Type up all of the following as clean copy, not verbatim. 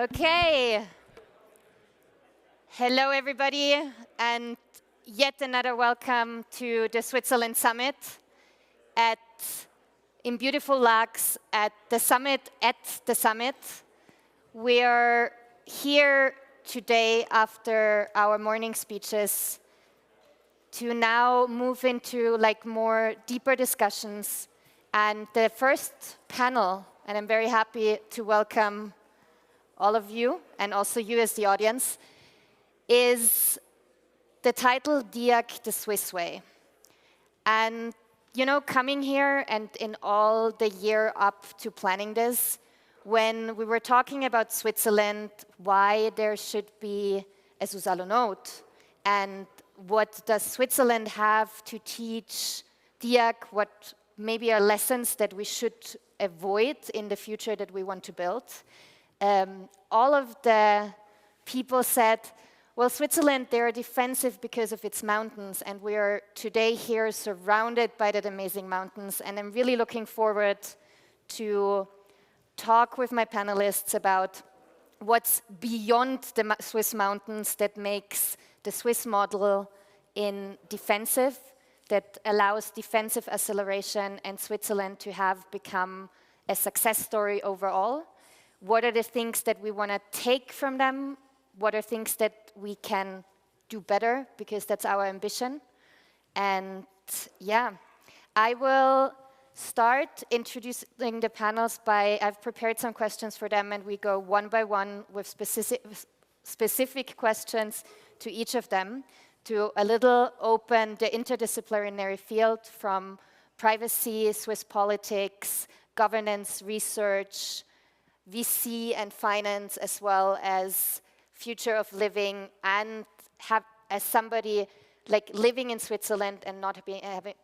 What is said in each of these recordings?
Okay. Hello, everybody, and yet another welcome to the Switzerland Summit in beautiful Lux at the summit. We're here today after our morning speeches to now move into more deeper discussions. And the first panel, and I'm very happy to welcome all of you, and also you as the audience, is the title DIAC the Swiss Way. And you know, coming here and in all the year up to planning this, when we were talking about Switzerland, why there should be a Zuzalu note, and what does Switzerland have to teach DIAC, what maybe are lessons that we should avoid in the future that we want to build. All of the people said, well, Switzerland, they're defensive because of its mountains, and we are today here surrounded by that amazing mountains, and I'm really looking forward to talk with my panelists about what's beyond the Swiss mountains that makes the Swiss model in defensive, that allows defensive acceleration and Switzerland to have become a success story overall. What are the things that we want to take from them? What are things that we can do better? Because that's our ambition. And yeah, I will start introducing the panels by, I've prepared some questions for them, and we go one by one with specific questions to each of them to a little open the interdisciplinary field from privacy, Swiss politics, governance, research, VC and finance, as well as future of living, and have as somebody living in Switzerland and not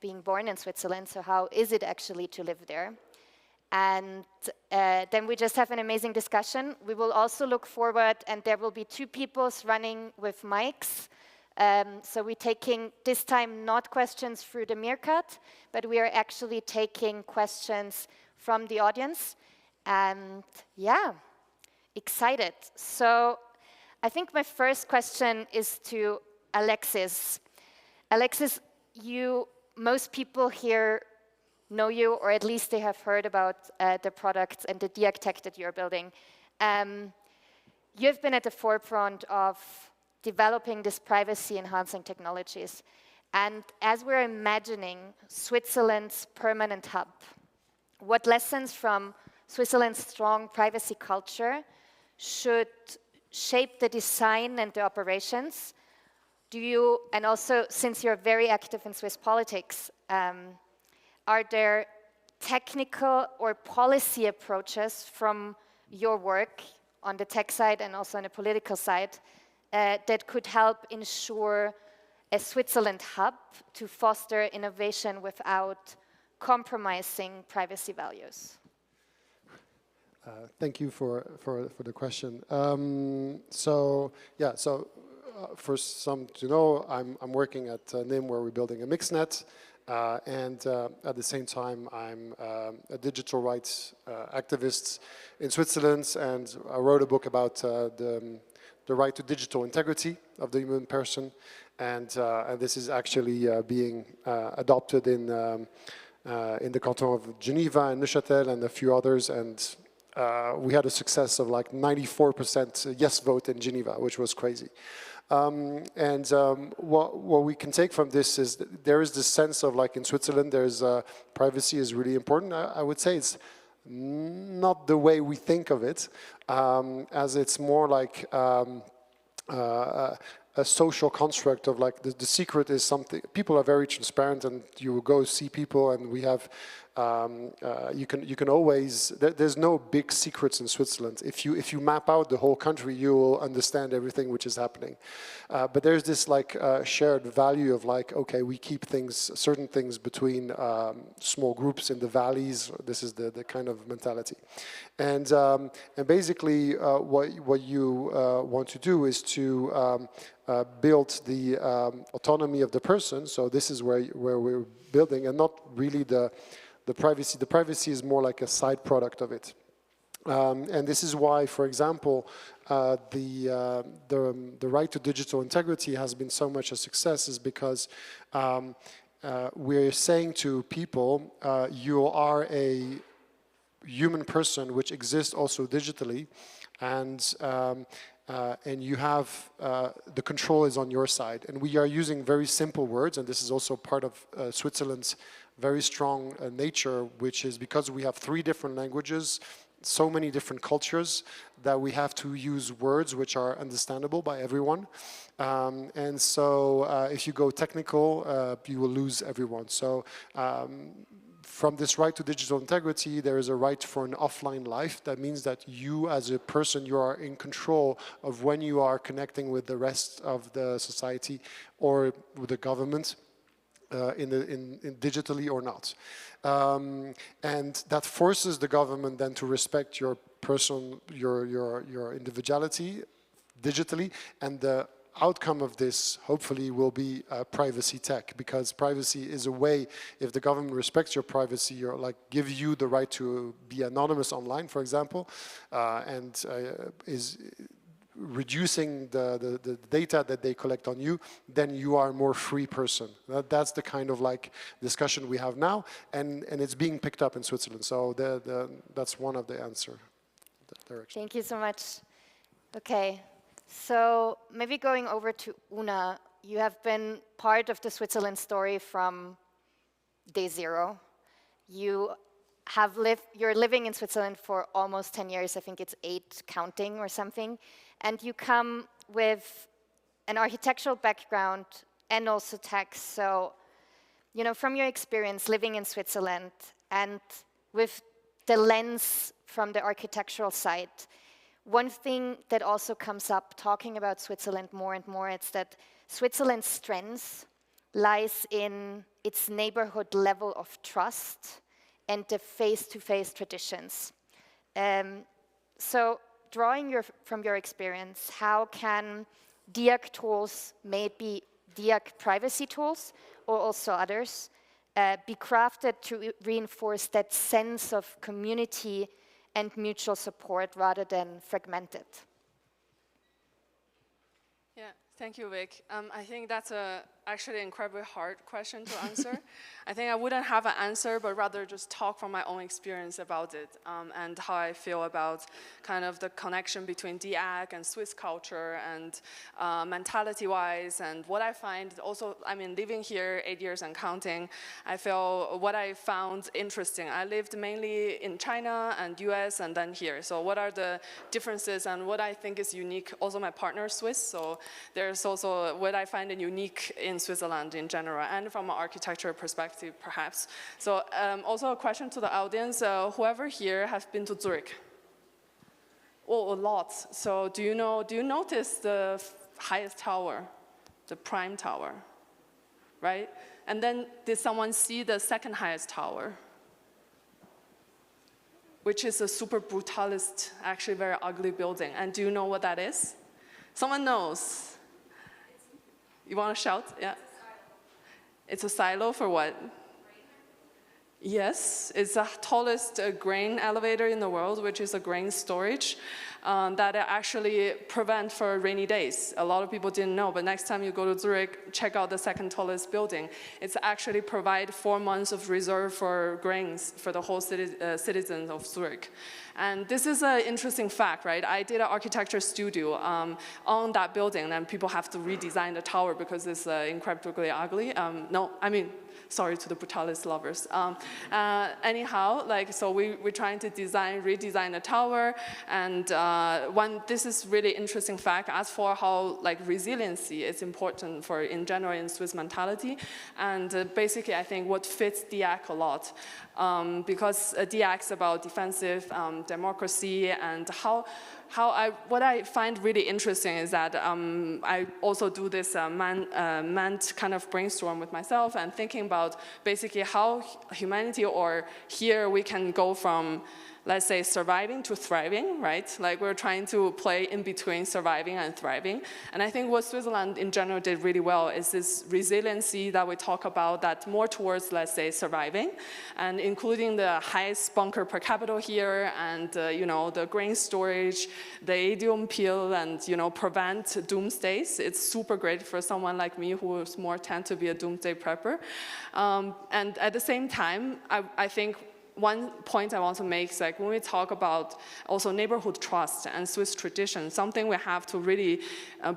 being born in Switzerland, so how is it actually to live there? And then we just have an amazing discussion. We will also look forward, and there will be two people running with mics. So we're taking, this time, not questions through the Meerkat, but we are actually taking questions from the audience. And yeah, excited. So I think my first question is to Alexis. Alexis, most people here know you, or at least they have heard about the products and the DIAC tech that you're building. You've been at the forefront of developing these privacy-enhancing technologies. And as we're imagining Switzerland's permanent hub, what lessons from Switzerland's strong privacy culture should shape the design and the operations? And also, since you're very active in Swiss politics, are there technical or policy approaches from your work on the tech side and also on the political side that could help ensure a Switzerland hub to foster innovation without compromising privacy values? Thank you for the question. For some to know, I'm working at NIM, where we're building a mixed net, and at the same time I'm a digital rights activist in Switzerland, and I wrote a book about the right to digital integrity of the human person, and this is actually being adopted in the canton of Geneva and Neuchâtel and a few others, and we had a success of 94% yes vote in Geneva, which was crazy. What we can take from this is that there is this sense of in Switzerland, there's privacy is really important. I would say it's not the way we think of it, as it's more a social construct of the secret is something. People are very transparent, and you will go see people, and we have you can always, there's no big secrets in Switzerland. If you map out the whole country, you will understand everything which is happening. But there's this shared value of okay, we keep certain things between small groups in the valleys. This is the kind of mentality. And basically what you want to do is to build the autonomy of the person. So this is where we're building, and not really the privacy. The privacy is more like a side product of it. And this is why, for example, the right to digital integrity has been so much a success, is because we're saying to people, you are a human person which exists also digitally, and you have the control is on your side. And we are using very simple words, and this is also part of Switzerland's very strong nature, which is because we have 3 different languages, so many different cultures, that we have to use words which are understandable by everyone. And so if you go technical, you will lose everyone. So from this right to digital integrity, there is a right for an offline life. That means that you, as a person, you are in control of when you are connecting with the rest of the society or with the government, in digitally or not. And that forces the government then to respect your person, your individuality digitally, and the outcome of this hopefully will be privacy tech, because privacy is a way, if the government respects your privacy, or like give you the right to be anonymous online, for example, and is reducing the data that they collect on you, then you are a more free person. That's the kind of like discussion we have now, and it's being picked up in Switzerland. So that's one of the answer direction. Thank you so much. Okay, so maybe going over to Una, you have been part of the Switzerland story from day 0. You're living in Switzerland for almost 10 years. I think it's 8 counting or something. And you come with an architectural background and also tech. So, you know, from your experience living in Switzerland and with the lens from the architectural side, one thing that also comes up talking about Switzerland more and more, it's that Switzerland's strength lies in its neighborhood level of trust and the face-to-face traditions. So drawing from your experience, how can DIAC tools, maybe DIAC privacy tools or also others, be crafted to reinforce that sense of community and mutual support rather than fragmented? Yeah, thank you, Vic. I think that's actually an incredibly hard question to answer. I think I wouldn't have an answer, but rather just talk from my own experience about it, and how I feel about kind of the connection between DIAC and Swiss culture and mentality-wise, and what I find also, I mean, living here 8 years and counting, I feel what I found interesting. I lived mainly in China and US and then here. So what are the differences and what I think is unique? Also my partner is Swiss, so there's also what I find unique in Switzerland in general, and from an architecture perspective, perhaps. So also a question to the audience, whoever here has been to Zurich? Oh, a lot. So do you notice the highest tower, the prime tower, right? And then did someone see the second highest tower, which is a super brutalist, actually very ugly building. And do you know what that is? Someone knows. You want to shout? Yeah. It's a silo for what? Yes, it's the tallest grain elevator in the world, which is a grain storage that actually prevent for rainy days. A lot of people didn't know, but next time you go to Zurich, check out the second tallest building. It's actually provide 4 months of reserve for grains for the whole citizens of Zurich. And this is an interesting fact, right? I did an architecture studio on that building, and people have to redesign the tower because it's incredibly ugly. Sorry to the brutalist lovers. Anyhow, like, so we're trying to redesign the tower, and this is really interesting fact. As for how like resiliency is important for in general in Swiss mentality, and basically I think what fits DIAC a lot, because DIAC is about defensive democracy and how what I find really interesting is that I also do this manned kind of brainstorm with myself and thinking about basically how humanity, or here we can go from, let's say, surviving to thriving, right? Like we're trying to play in between surviving and thriving. And I think what Switzerland in general did really well is this resiliency that we talk about, that more towards, let's say, surviving, and including the highest bunker per capita here, and you know, the grain storage, the idiom peel, and you know, prevent doomsdays. It's super great for someone like me who is more tend to be a doomsday prepper. And at the same time, I think one point I want to make is like when we talk about also neighborhood trust and Swiss tradition, something we have to really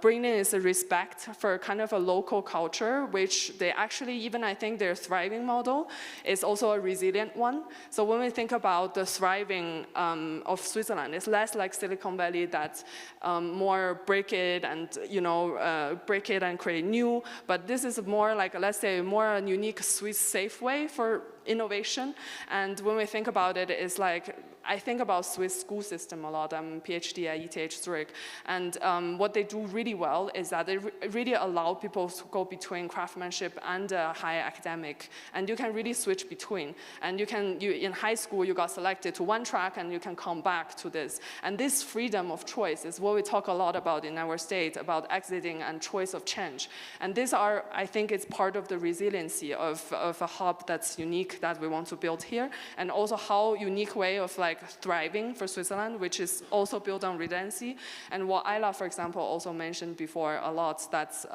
bring in is a respect for kind of a local culture, which they actually, even I think their thriving model is also a resilient one. So when we think about the thriving of Switzerland, it's less like Silicon Valley that's more break it and, you know, break it and create new, but this is more like, let's say, more a unique Swiss safe way for innovation. And when we think about it, it's like, I think about Swiss school system a lot. I'm a PhD at ETH Zurich. And what they do really well is that they really allow people to go between craftsmanship and higher academic. And you can really switch between. And in high school, you got selected to one track and you can come back to this. And this freedom of choice is what we talk a lot about in our state, about exiting and choice of change. And these are, I think it's part of the resiliency of a hub that's unique that we want to build here. And also how unique way of like thriving for Switzerland, which is also built on redundancy. And what Ayla, for example, also mentioned before a lot, that's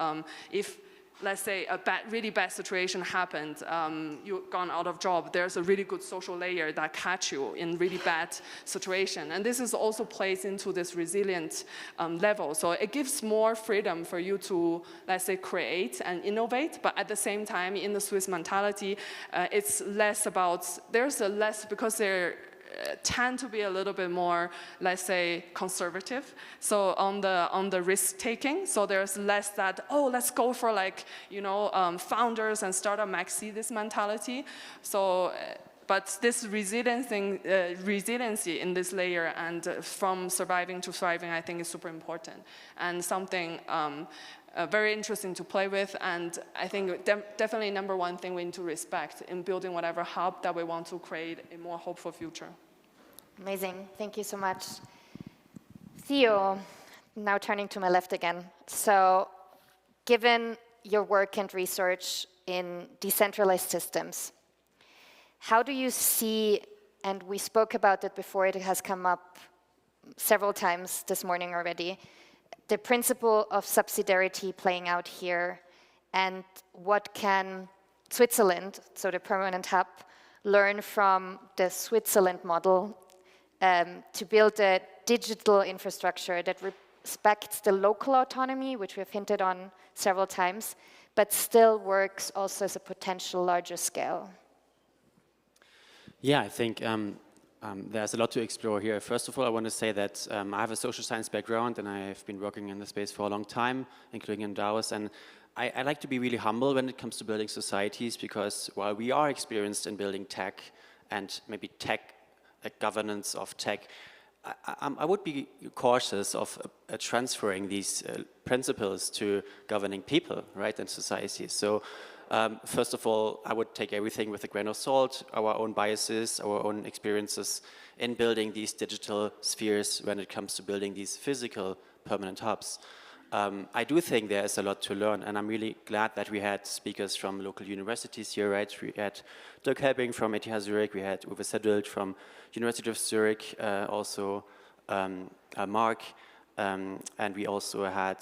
if, let's say, a really bad situation happened, you've gone out of job, there's a really good social layer that catch you in really bad situation. And this is also plays into this resilient level. So it gives more freedom for you to, let's say, create and innovate, but at the same time, in the Swiss mentality, it's less about, there's a less, because they're tend to be a little bit more, let's say, conservative. So on the risk taking, so there's less that, oh, let's go for like, you know, founders and startup might see this mentality. So, but this resiliency in this layer and from surviving to thriving, I think is super important and something very interesting to play with, and I think definitely number one thing we need to respect in building whatever hub that we want to create a more hopeful future. Amazing, thank you so much. Theo, now turning to my left again. So, given your work and research in decentralized systems, how do you see, and we spoke about it before, it has come up several times this morning already, the principle of subsidiarity playing out here, and what can Switzerland, so the permanent hub, learn from the Switzerland model to build a digital infrastructure that respects the local autonomy, which we've hinted on several times, but still works also as a potential larger scale? Yeah, I think there's a lot to explore here. First of all, I want to say that I have a social science background and I've been working in the space for a long time, including in DAOs. And I like to be really humble when it comes to building societies, because while we are experienced in building tech and maybe tech, governance of tech, I would be cautious of transferring these principles to governing people, right, and societies. So first of all, I would take everything with a grain of salt, our own biases, our own experiences in building these digital spheres when it comes to building these physical permanent hubs. I do think there is a lot to learn, and I'm really glad that we had speakers from local universities here, right? We had Dirk Helbing from ETH Zurich, we had Uwe Sedelt from University of Zurich, also Mark, and we also had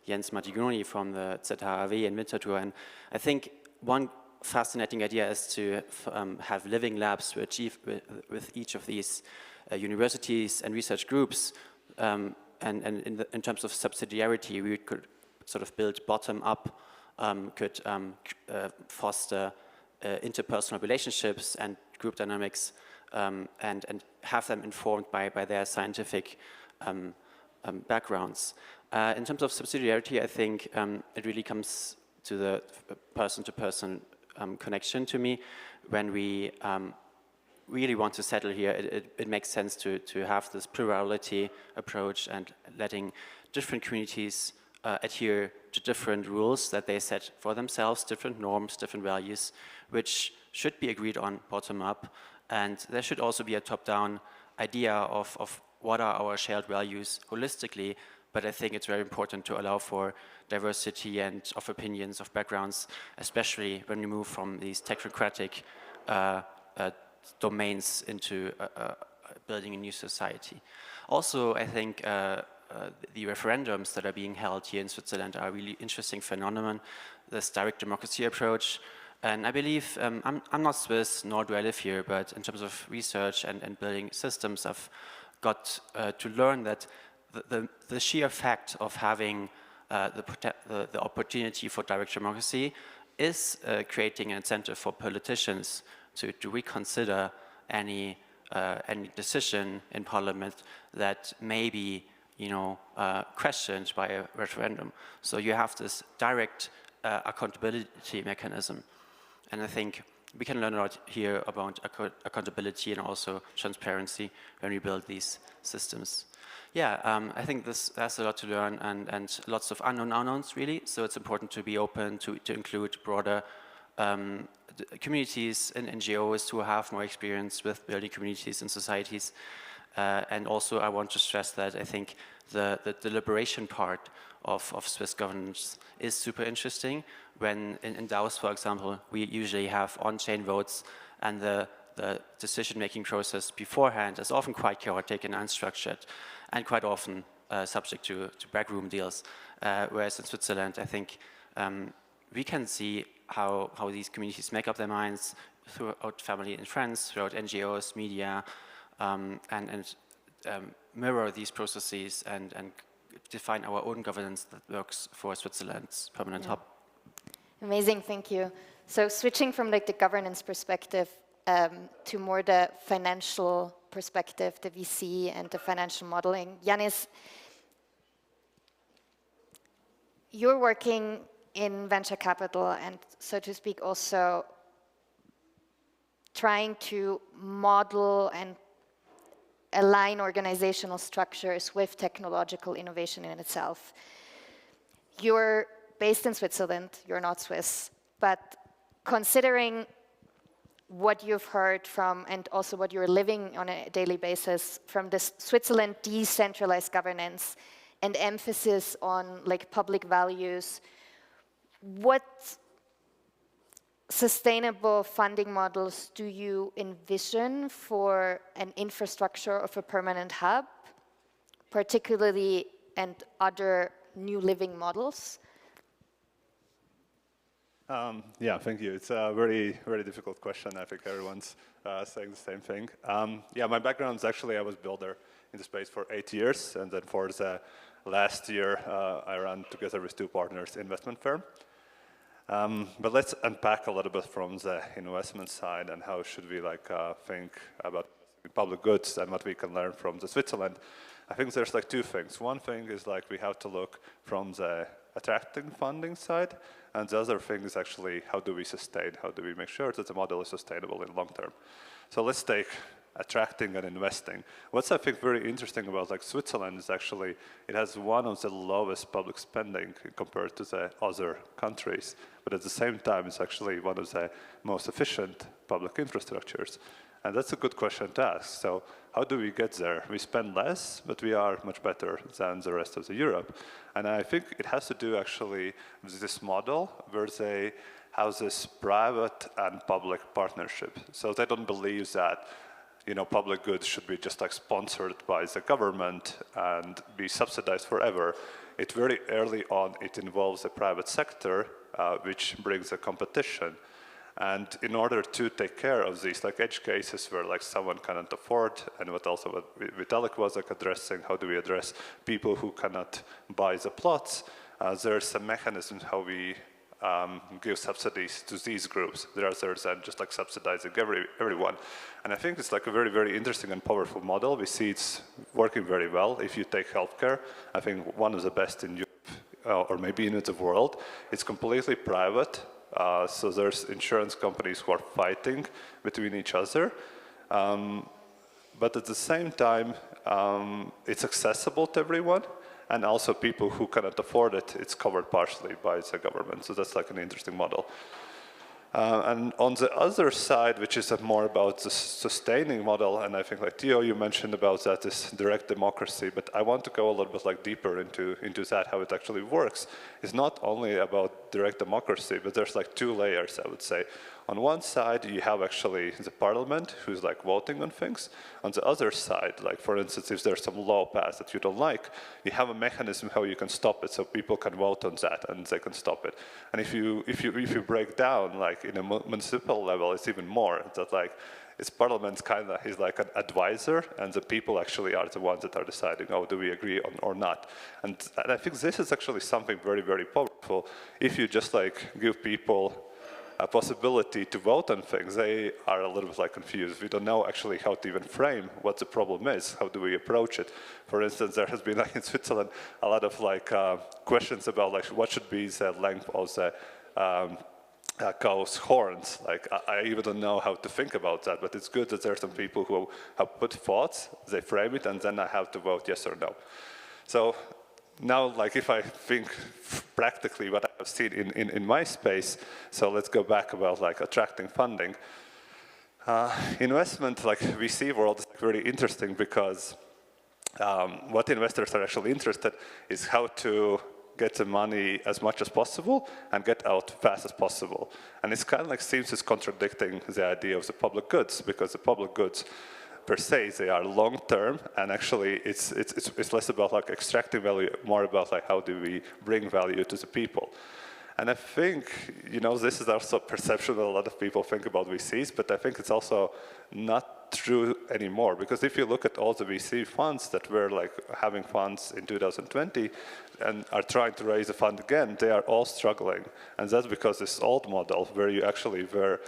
Jens Martignoni from the ZHAW in Winterthur. And I think one fascinating idea is to have living labs to achieve with each of these universities and research groups. And in terms of subsidiarity, we could sort of build bottom-up, could foster interpersonal relationships and group dynamics, and have them informed by their scientific backgrounds. In terms of subsidiarity, I think it really comes to the person-to-person connection to me when we really want to settle here, it makes sense to have this plurality approach and letting different communities adhere to different rules that they set for themselves, different norms, different values, which should be agreed on bottom-up. And there should also be a top-down idea of what are our shared values holistically, but I think it's very important to allow for diversity and of opinions, of backgrounds, especially when we move from these technocratic domains into building a new society. Also, I think the referendums that are being held here in Switzerland are a really interesting phenomenon, this direct democracy approach. And I believe, I'm not Swiss, nor do I live here, but in terms of research and building systems, I've got to learn that the sheer fact of having the opportunity for direct democracy is creating an incentive for politicians to reconsider any decision in parliament that may be, questioned by a referendum. So you have this direct accountability mechanism. And I think we can learn a lot here about accountability and also transparency when we build these systems. Yeah, I think there's a lot to learn and lots of unknown unknowns, really. So it's important to be open to include broader communities and NGOs who have more experience with building communities and societies. And also I want to stress that I think the deliberation part of Swiss governance is super interesting. When in DAOs, for example, we usually have on-chain votes, and the decision-making process beforehand is often quite chaotic and unstructured, and quite often subject to backroom deals. Whereas in Switzerland, I think we can see how these communities make up their minds throughout family and friends, throughout NGOs, media, and mirror these processes and define our own governance that works for Switzerland's permanent hub. Amazing, thank you. So switching from the governance perspective to more the financial perspective, the VC and the financial modeling. Janis, you're working in venture capital and, so to speak, also trying to model and align organizational structures with technological innovation in itself. You're based in Switzerland, you're not Swiss, but considering what you've heard from and also what you're living on a daily basis from this Switzerland decentralized governance and emphasis on public values, what sustainable funding models do you envision for an infrastructure of a permanent hub, particularly and other new living models? Yeah, thank you. It's a very, very difficult question. I think everyone's saying the same thing. Yeah, my background is actually I was builder in the space for 8 years, and then for the last year I ran together with 2 partners investment firm. But let's unpack a little bit from the investment side and how should we think about public goods and what we can learn from the Switzerland. I think there's 2 things. One thing is we have to look from the attracting funding side, and the other thing is actually how do we sustain, how do we make sure that the model is sustainable in long term. So let's take attracting and investing. What's I think very interesting about Switzerland is actually it has one of the lowest public spending compared to the other countries, but at the same time it's actually one of the most efficient public infrastructures. And that's a good question to ask. So how do we get there? We spend less, but we are much better than the rest of the Europe. And I think it has to do actually with this model where they have this private and public partnership. So they don't believe that public goods should be just sponsored by the government and be subsidized forever. It very early on, it involves the private sector, which brings a competition. And in order to take care of these edge cases where someone cannot afford, and what Vitalik was addressing, how do we address people who cannot buy the plots, there's a mechanism how we give subsidies to these groups rather than just subsidizing everyone. And I think it's a very, very interesting and powerful model. We see it's working very well. If you take healthcare, I think one of the best in Europe, or maybe in the world. It's completely private. So there's insurance companies who are fighting between each other. But at the same time, it's accessible to everyone, and also people who cannot afford it, it's covered partially by the government. So that's like an interesting model. And on the other side, which is more about the sustaining model, and I think like Theo, you mentioned about that, is direct democracy, but I want to go a little bit like deeper into that, how it actually works. It's not only about direct democracy, but there's like two layers, I would say. On one side, you have actually the parliament who's like voting on things. On the other side, like for instance, if there's some law passed that you don't like, you have a mechanism how you can stop it, so people can vote on that and they can stop it. And if you break down, like in a municipal level, it's even more. That like it's parliament kind of is like an advisor, and the people actually are the ones that are deciding, oh, do we agree on or not? And I think this is actually something very, very powerful. If you just like give people a possibility to vote on things, they are a little bit like confused. We don't know actually how to even frame what the problem is. How do we approach it? For instance, there has been like in Switzerland a lot of like questions about like what should be the length of the cow's horns. Like I even don't know how to think about that, but it's good that there are some people who have put thoughts, they frame it, and then I have to vote yes or no. So now, like if I think practically what I've seen in my space, so let's go back about like attracting funding. Investment, like VC world, is very interesting because what investors are actually interested is how to get the money as much as possible and get out fast as possible. And it's kind of like seems it's contradicting the idea of the public goods, because the public goods per se, they are long-term, and actually it's less about like extracting value, more about like how do we bring value to the people. And I think, you know, this is also a perception that a lot of people think about VCs, but I think it's also not true anymore, because if you look at all the VC funds that were like having funds in 2020 and are trying to raise a fund again, they are all struggling. And that's because this old model where you actually were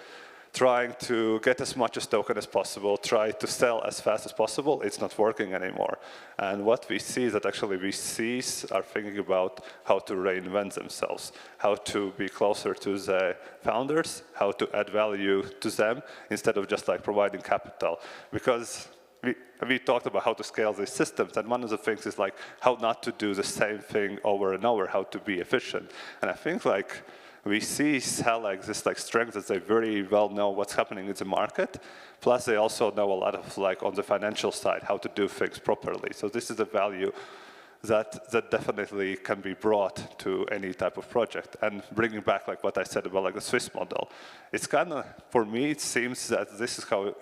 trying to get as much as token as possible, try to sell as fast as possible, it's not working anymore. And what we see is that actually VCs are thinking about how to reinvent themselves, how to be closer to the founders, how to add value to them instead of just like providing capital. Because we talked about how to scale these systems, and one of the things is like how not to do the same thing over and over, how to be efficient. And I think like VCs have like this like strength that they very well know what's happening in the market. Plus they also know a lot of like on the financial side how to do things properly. So this is a value that definitely can be brought to any type of project. And bringing back like what I said about like the Swiss model, it's kind of, for me it seems that this is how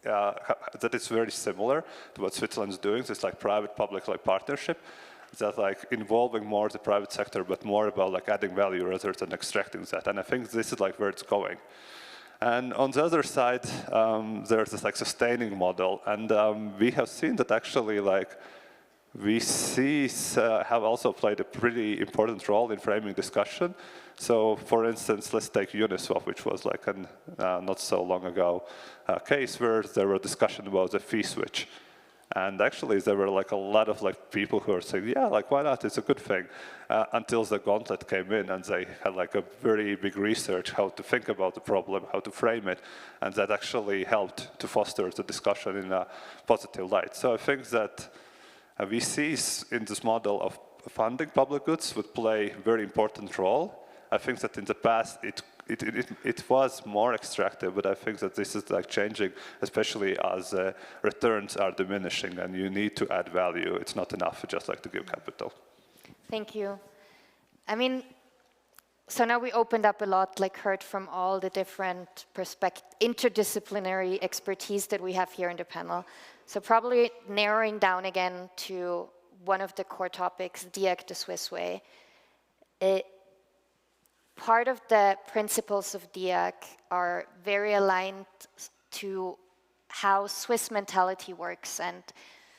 that it's very similar to what Switzerland's doing. So it's like private-public like partnership. That like involving more the private sector, but more about like adding value rather than extracting that. And I think this is like where it's going. And on the other side, there's this like sustaining model. And we have seen that actually like VCs have also played a pretty important role in framing discussion. So for instance, let's take Uniswap, which was like an not so long ago case where there were discussion about the fee switch. And actually, there were like a lot of like people who were saying, yeah, like why not? It's a good thing. Until the gauntlet came in, and they had like a very big research how to think about the problem, how to frame it, and that actually helped to foster the discussion in a positive light. So I think that VCs in this model of funding public goods would play a very important role. I think that in the past it was more extractive, but I think that this is like changing, especially as returns are diminishing and you need to add value. It's not enough just like to give capital. Thank you. I mean, so now we opened up a lot, like heard from all the different interdisciplinary expertise that we have here in the panel. So probably narrowing down again to one of the core topics, DAC the Swiss way. Part of the principles of DAC are very aligned to how Swiss mentality works. And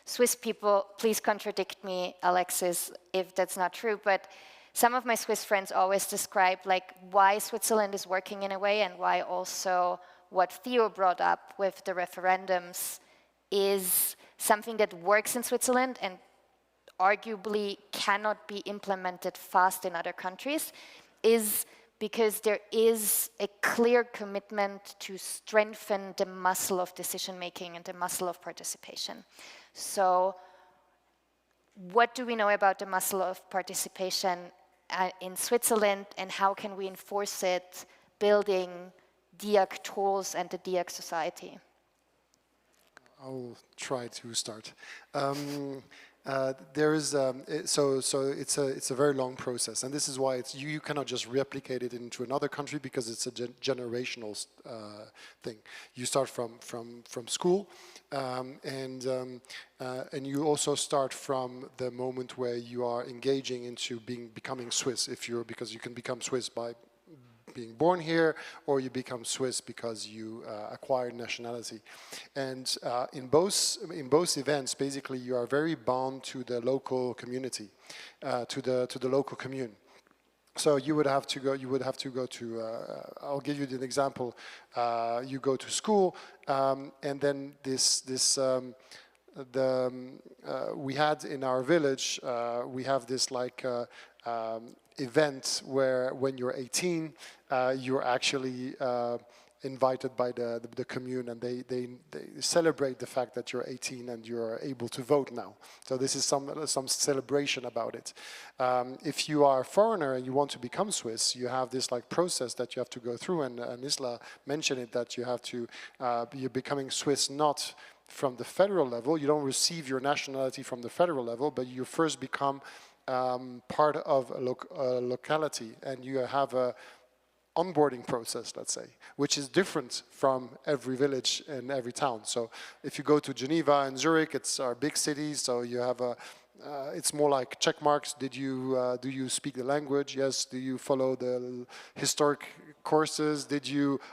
Swiss people, please contradict me, Alexis, if that's not true, but some of my Swiss friends always describe like why Switzerland is working in a way, and why also what Theo brought up with the referendums is something that works in Switzerland and arguably cannot be implemented fast in other countries, is because there is a clear commitment to strengthen the muscle of decision-making and the muscle of participation. So what do we know about the muscle of participation in Switzerland, and how can we enforce it building DIAC tools and the DIAC society? I'll try to start. There is so it's a very long process, and this is why it's you cannot just replicate it into another country, because it's a generational thing. You start from school, and you also start from the moment where you are engaging into becoming Swiss. Because you can become Swiss by being born here, or you become Swiss because you acquire nationality. And in both events, basically, you are very bound to the local community, to the local commune. So you would have to go to. I'll give you an example. You go to school, and then we had in our village, we have this like event where when you're 18, you're actually invited by the commune, and they celebrate the fact that you're 18 and you're able to vote now. So this is some celebration about it. If you are a foreigner and you want to become Swiss, you have this like process that you have to go through, and Isla mentioned it, that you have to you're becoming Swiss not from the federal level. You don't receive your nationality from the federal level, but you first become part of a locality, and you have a onboarding process, let's say, which is different from every village and every town. So if you go to Geneva and Zurich, it's our big cities, so you have it's more like check marks. Do you speak the language? Yes. Do you follow the historic courses?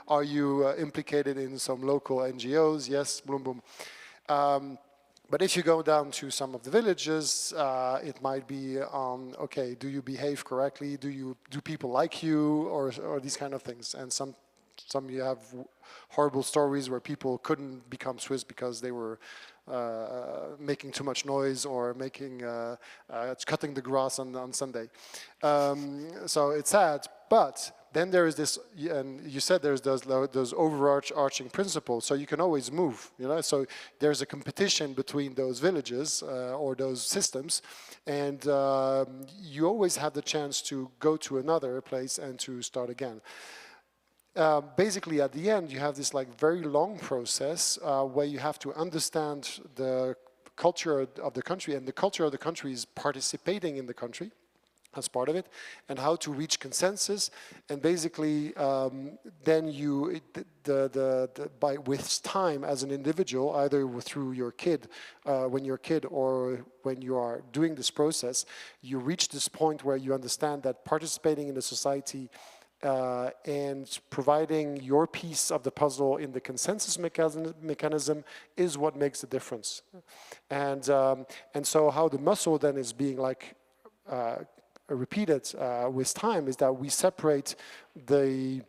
Are you implicated in some local NGOs? Yes. Boom, boom. But if you go down to some of the villages, it might be, okay, do you behave correctly? Do people like you, or these kind of things? And some you have horrible stories where people couldn't become Swiss because they were making too much noise, or cutting the grass on Sunday. So it's sad, but then there is this, and you said there's those overarching principles, so you can always move, so there's a competition between those villages or those systems, and you always have the chance to go to another place and to start again. Basically, at the end, you have this like very long process where you have to understand the culture of the country, and the culture of the country is participating in the country as part of it, and how to reach consensus. And basically, then you, with time as an individual, either through your kid, when you're a kid, or when you are doing this process, you reach this point where you understand that participating in the society and providing your piece of the puzzle in the consensus mechanism is what makes the difference. And so how the muscle then is being like repeated with time is that we separate the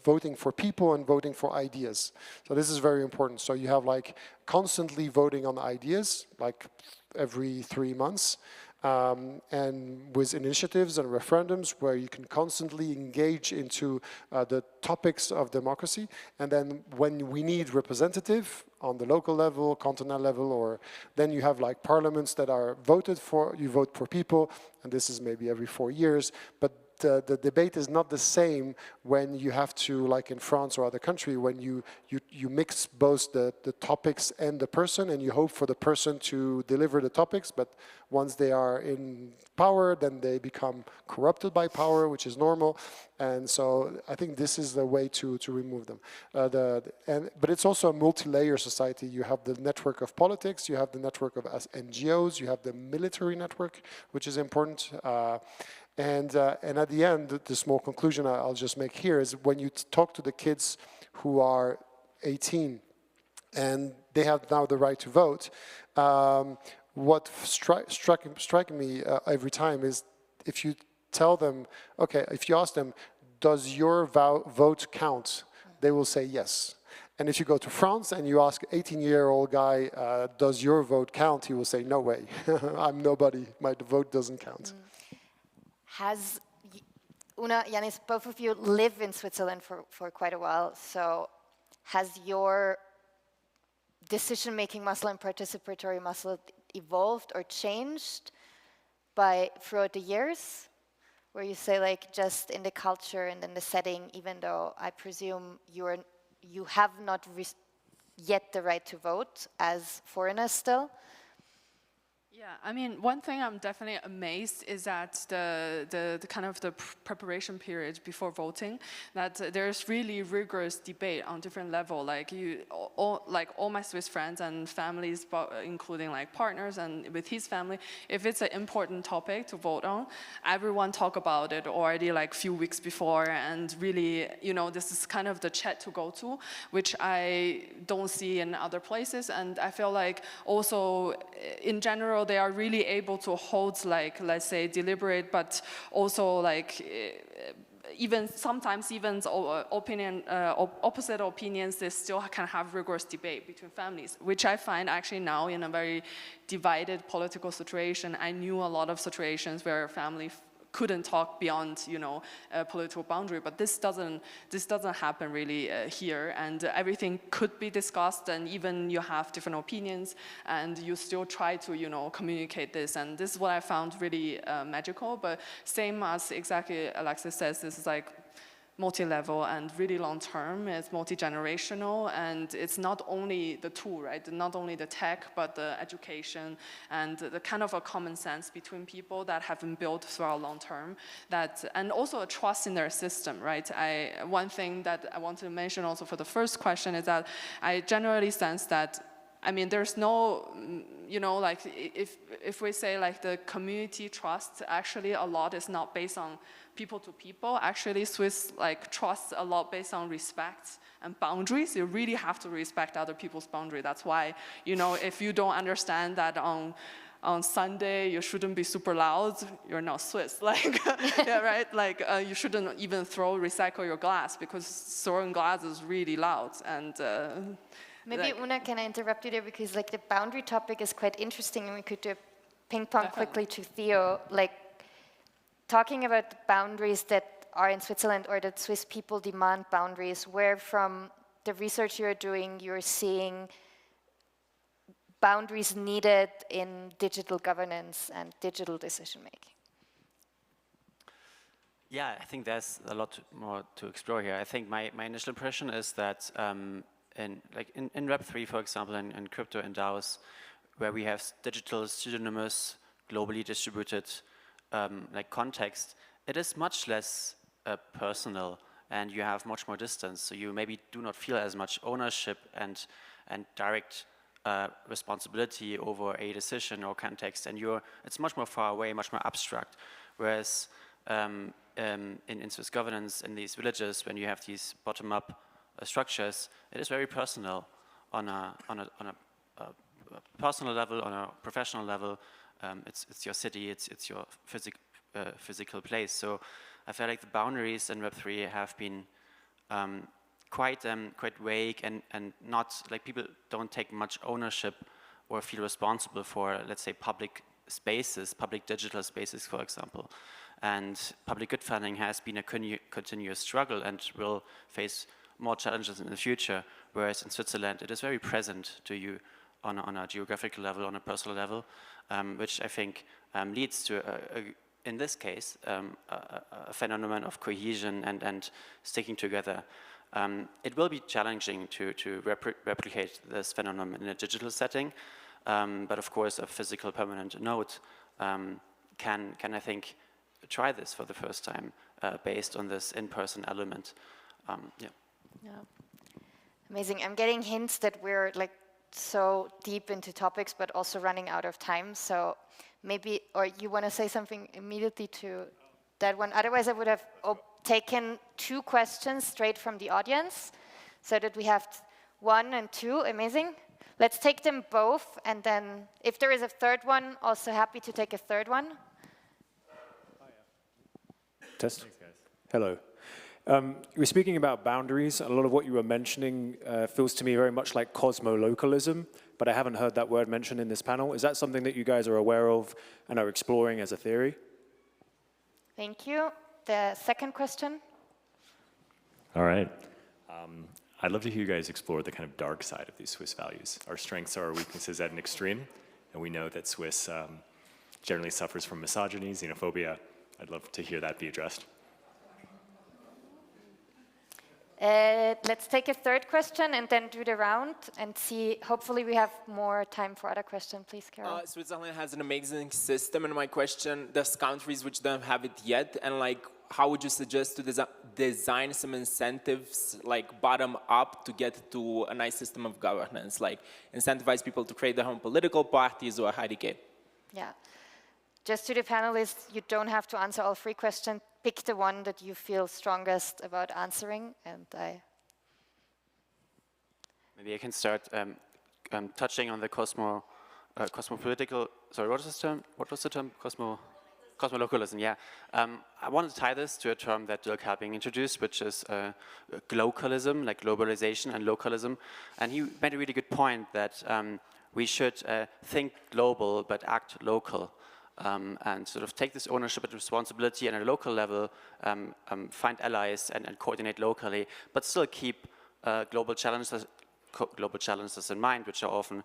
voting for people and voting for ideas. So this is very important. So you have like constantly voting on ideas, like every 3 months. And with initiatives and referendums where you can constantly engage into the topics of democracy. And then when we need representative on the local level, continental level, or then you have like parliaments that are voted for, you vote for people, and this is maybe every 4 years, but the debate is not the same when you have to, like in France or other country, when you mix both the topics and the person, and you hope for the person to deliver the topics, but once they are in power, then they become corrupted by power, which is normal. And so I think this is the way to remove them. But it's also a multi-layer society. You have the network of politics, you have the network of NGOs, you have the military network, which is important. And at the end, the small conclusion I'll just make here is when you talk to the kids who are 18 and they have now the right to vote, what struck me every time is if you tell them, okay, if you ask them, does your vote count? They will say yes. And if you go to France and you ask an 18-year-old guy, does your vote count? He will say, no way, I'm nobody, my vote doesn't count. Has Una, Janis, both of you live in Switzerland for quite a while, so has your decision-making muscle and participatory muscle evolved or changed throughout the years? Where you say, like, just in the culture and in the setting, even though I presume you have not yet the right to vote as foreigners still? Yeah, I mean, one thing I'm definitely amazed is that the kind of the preparation period before voting, that there's really rigorous debate on different level. Like all my Swiss friends and families, including like partners and with his family, if it's an important topic to vote on, everyone talk about it already like few weeks before, and really, you know, this is kind of the chat to go to, which I don't see in other places. And I feel like also in general, they are really able to hold, like, let's say, deliberate, but also like even sometimes even opposite opinions, they still can have rigorous debate between families, which I find actually now in a very divided political situation. I knew a lot of situations where a family couldn't talk beyond, you know, a political boundary, but this doesn't happen really here, and everything could be discussed, and even you have different opinions, and you still try to, you know, communicate this, and this is what I found really magical. But same as exactly Alexis says, this is like multi-level and really long-term. It's multi-generational, and it's not only the tool, right? Not only the tech, but the education and the kind of a common sense between people that have been built throughout long-term. And also a trust in their system, right? One thing that I want to mention also for the first question is that I generally sense that, I mean, there's no, you know, like if we say like the community trust, actually a lot is not based on people to people. Actually, Swiss like trusts a lot based on respect and boundaries. You really have to respect other people's boundary. That's why, you know, if you don't understand that on Sunday you shouldn't be super loud, you're not Swiss. Like, yeah, right? Like you shouldn't even recycle your glass, because throwing glass is really loud. And maybe like, Una, can I interrupt you there, because like the boundary topic is quite interesting, and we could do a ping pong quickly to Theo. Like, talking about the boundaries that are in Switzerland, or that Swiss people demand boundaries, where from the research you're doing, you're seeing boundaries needed in digital governance and digital decision making? Yeah, I think there's a lot more to explore here. I think my initial impression is that in Web3, for example, in crypto and DAOs, where we have digital, pseudonymous, globally distributed like context, it is much less personal, and you have much more distance. So you maybe do not feel as much ownership and direct responsibility over a decision or context, and it's much more far away, much more abstract. Whereas in Swiss governance, in these villages, when you have these bottom-up structures, it is very personal on a personal level, on a professional level. It's your city, it's your physical place. So I feel like the boundaries in Web3 have been quite vague, and not like, people don't take much ownership or feel responsible for, let's say, public spaces, public digital spaces, for example. And public good funding has been a continuous struggle and will face more challenges in the future, whereas in Switzerland it is very present to you on a geographical level, on a personal level, which I think leads to, in this case, a phenomenon of cohesion and sticking together. It will be challenging to replicate this phenomenon in a digital setting, but of course a physical permanent node can I think, try this for the first time based on this in-person element. Yeah. Amazing. I'm getting hints that we're like so deep into topics, but also running out of time. So maybe, or you want to say something immediately to that one? Otherwise, I would have taken 2 questions straight from the audience, so that we have 1 and 2. Amazing. Let's take them both, and then if there is a third one, also happy to take a third one. Test. Thanks, guys. Hello. You were speaking about boundaries. A lot of what you were mentioning feels to me very much like cosmolocalism, but I haven't heard that word mentioned in this panel. Is that something that you guys are aware of and are exploring as a theory? Thank you. the second question. All right. I'd love to hear you guys explore the kind of dark side of these Swiss values. Our strengths are our weaknesses at an extreme, and we know that Swiss generally suffers from misogyny, xenophobia. I'd love to hear that be addressed. Let's take a third question and then do the round and see. Hopefully we have more time for other questions. Please, Carol. Switzerland has an amazing system, and my question, there's countries which don't have it yet, and like, how would you suggest to design some incentives, like bottom up, to get to a nice system of governance, like incentivize people to create their own political parties or HDK? Yeah. Just to the panelists, you don't have to answer all 3 questions. Pick the one that you feel strongest about answering, and Maybe I can start touching on the cosmopolitical. Sorry, what was the term? What was the term? Cosmolocalism. Yeah. I want to tie this to a term that Dirk Harping introduced, which is glocalism, like globalization and localism. And he made a really good point that we should think global but act local. And sort of take this ownership and responsibility at a local level, find allies and coordinate locally, but still keep global challenges in mind, which are often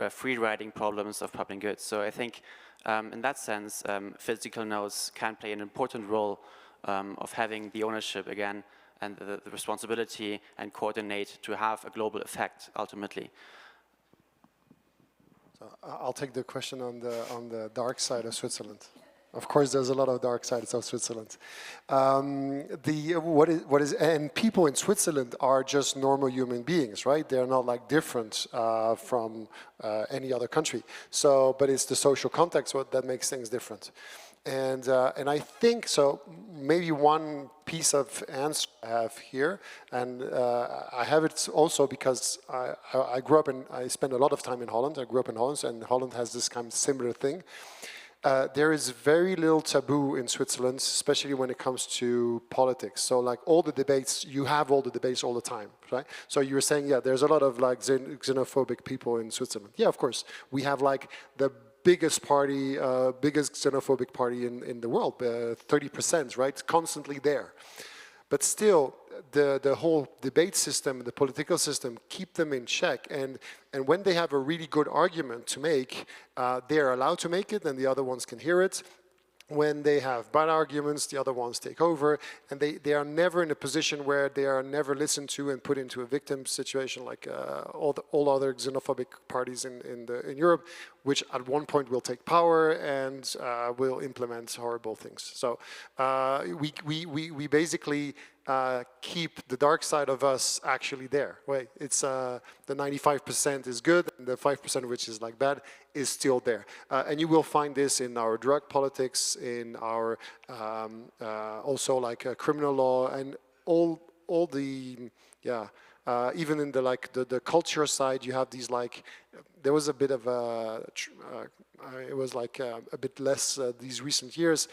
free-riding problems of public goods. So I think in that sense, physical nodes can play an important role of having the ownership again and the responsibility and coordinate to have a global effect ultimately. So I'll take the question on the dark side of Switzerland. Of course, there's a lot of dark sides of Switzerland. And people in Switzerland are just normal human beings, right? They're not like different from any other country. So, but it's the social context that makes things different. And I think so. Maybe one piece of answer I have here, and I have it also because I grew up I spent a lot of time in Holland. I grew up in Holland, and Holland has this kind of similar thing. There is very little taboo in Switzerland, especially when it comes to politics. So like all the debates, you have all the debates all the time, right? So you were saying, yeah, there's a lot of like xenophobic people in Switzerland. Yeah, of course. We have like the biggest party, biggest xenophobic party in the world, 30%, right? Constantly there. But still, the whole debate system, the political system, keep them in check. And when they have a really good argument to make, they're allowed to make it, and the other ones can hear it. When they have bad arguments, the other ones take over, and they are never in a position where they are never listened to and put into a victim situation like all other xenophobic parties in Europe, which at one point will take power and will implement horrible things. So we basically keep the dark side of us actually there. Wait, it's the 95% is good, and the 5% which is like bad is still there. And you will find this in our drug politics, in our also like criminal law, and all the even in the culture side, you have these like there was a bit of it was like a bit less these recent years.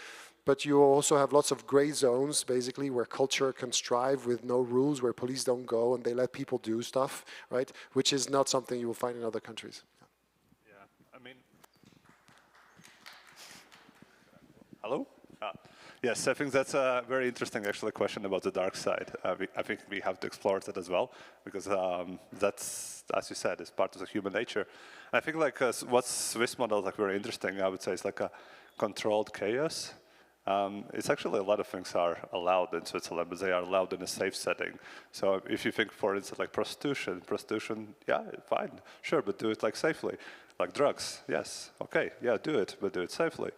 But you also have lots of gray zones, basically, where culture can strive with no rules, where police don't go and they let people do stuff, right? Which is not something you will find in other countries. Yeah, I mean... Hello? Yes, I think that's a very interesting, actually, question about the dark side. I think we have to explore that as well, because that's, as you said, is part of the human nature. And I think like what Swiss model is like very interesting, I would say, is like a controlled chaos. It's actually a lot of things are allowed in Switzerland, but they are allowed in a safe setting. So if you think, for instance, like prostitution, yeah, fine, sure, but do it like safely. Like drugs, yes, okay, yeah, do it, but do it safely.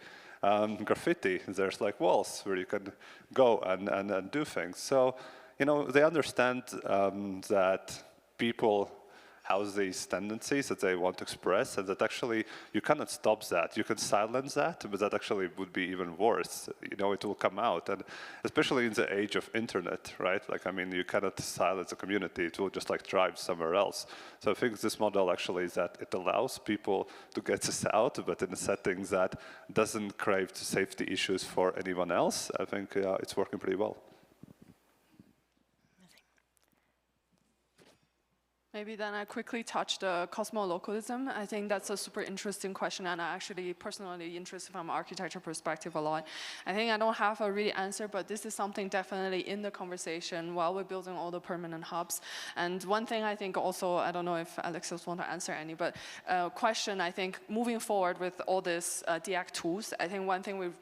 Graffiti, there's like walls where you can go and do things. So, you know, they understand that people have these tendencies that they want to express, and that actually you cannot stop that. You can silence that, but that actually would be even worse. You know, it will come out, and especially in the age of internet, right? Like, I mean, you cannot silence a community. It will just like drive somewhere else. So I think this model actually is that it allows people to get this out, but in a setting that doesn't crave safety issues for anyone else. I think it's working pretty well. Maybe then I quickly touch the cosmolocalism. I think that's a super interesting question, and I actually personally interested from an architecture perspective a lot. I think I don't have a really answer, but this is something definitely in the conversation while we're building all the permanent hubs. And one thing I think also, I don't know if Alexis want to answer any, but question, I think moving forward with all these DAC tools, I think one thing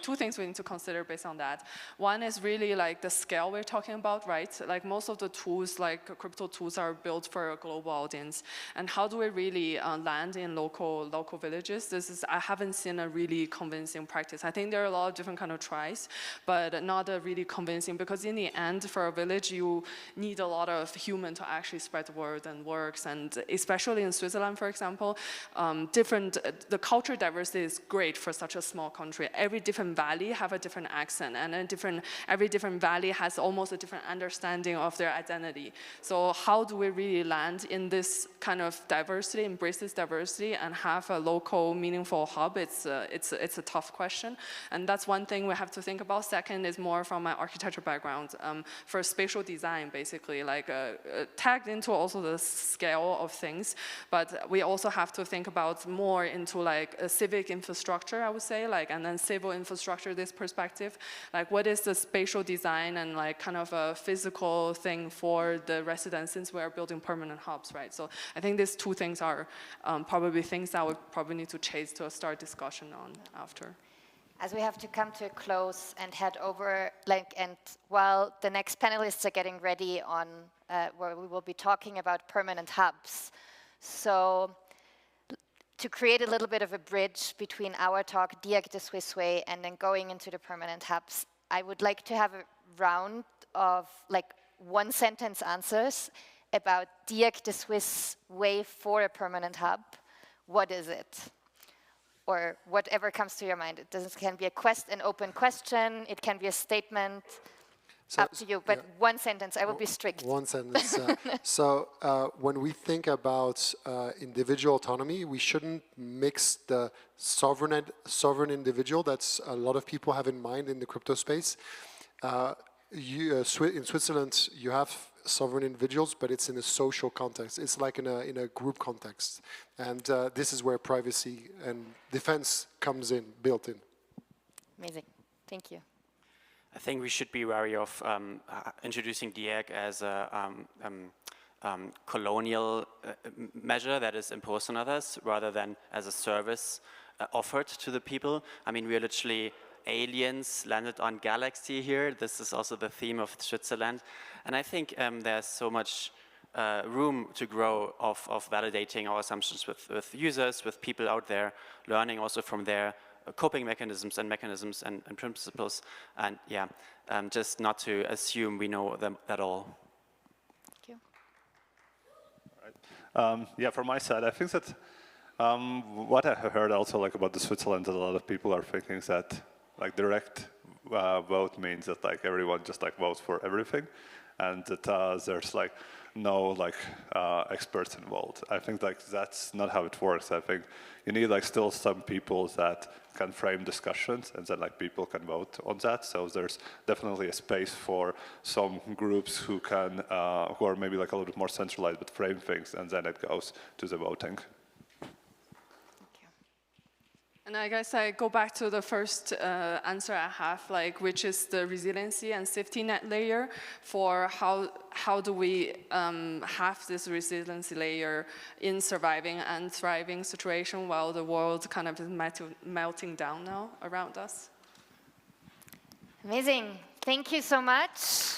two things we need to consider based on that. One is really like the scale we're talking about, right? Like most of the tools, like crypto tools, are built for a global audience. And how do we really land in local villages? I haven't seen a really convincing practice. I think there are a lot of different kind of tries, but not a really convincing, because in the end, for a village, you need a lot of human to actually spread the word and works. And especially in Switzerland, for example, the cultural diversity is great for such a small country. Every different valley have a different accent, and every different valley has almost a different understanding of their identity. So how do we really land in this kind of diversity, embrace this diversity, and have a local, meaningful hub? It's a tough question, and that's one thing we have to think about. Second is more from my architecture background, for spatial design, basically, like tagged into also the scale of things, but we also have to think about more into like a civic infrastructure, I would say, and then civil infrastructure, this perspective, like what is the spatial design and like kind of a physical thing for the residents, since we are building permanent hubs, right? So I think these two things are probably things that we probably need to chase to start discussion on after. As we have to come to a close and head over, and while the next panelists are getting ready on where we will be talking about permanent hubs. So to create a little bit of a bridge between our talk, DAC the Swiss way, and then going into the permanent hubs, I would like to have a round of one-sentence answers about DAC the Swiss way for a permanent hub. What is it? Or whatever comes to your mind. It can be an open question, it can be a statement, up to you, but yeah. One sentence, I will be strict. One sentence. When we think about individual autonomy, we shouldn't mix the sovereign individual that's a lot of people have in mind in the crypto space. In Switzerland, you have sovereign individuals, but it's in a social context. It's like in a group context. And this is where privacy and defense comes in, built in. Amazing. Thank you. I think we should be wary of introducing DAC as a colonial measure that is imposed on others, rather than as a service offered to the people. I mean, we are literally aliens landed on Galaxy here. This is also the theme of Switzerland. And I think there's so much room to grow of validating our assumptions with users, with people out there, learning also from their coping mechanisms and principles. And yeah, just not to assume we know them at all. Thank you. All right. Yeah, from my side, I think that what I heard also about the Switzerland, that a lot of people are thinking is that direct vote means that everyone just votes for everything, and that there's no experts involved. I think that's not how it works. I think you need still some people that can frame discussions, and then people can vote on that. So there's definitely a space for some groups who can who are maybe a little bit more centralized but frame things, and then it goes to the voting. And I guess I go back to the first answer I have, which is the resiliency and safety net layer for how do we have this resiliency layer in surviving and thriving situation while the world kind of is melting down now around us. Amazing. Thank you so much.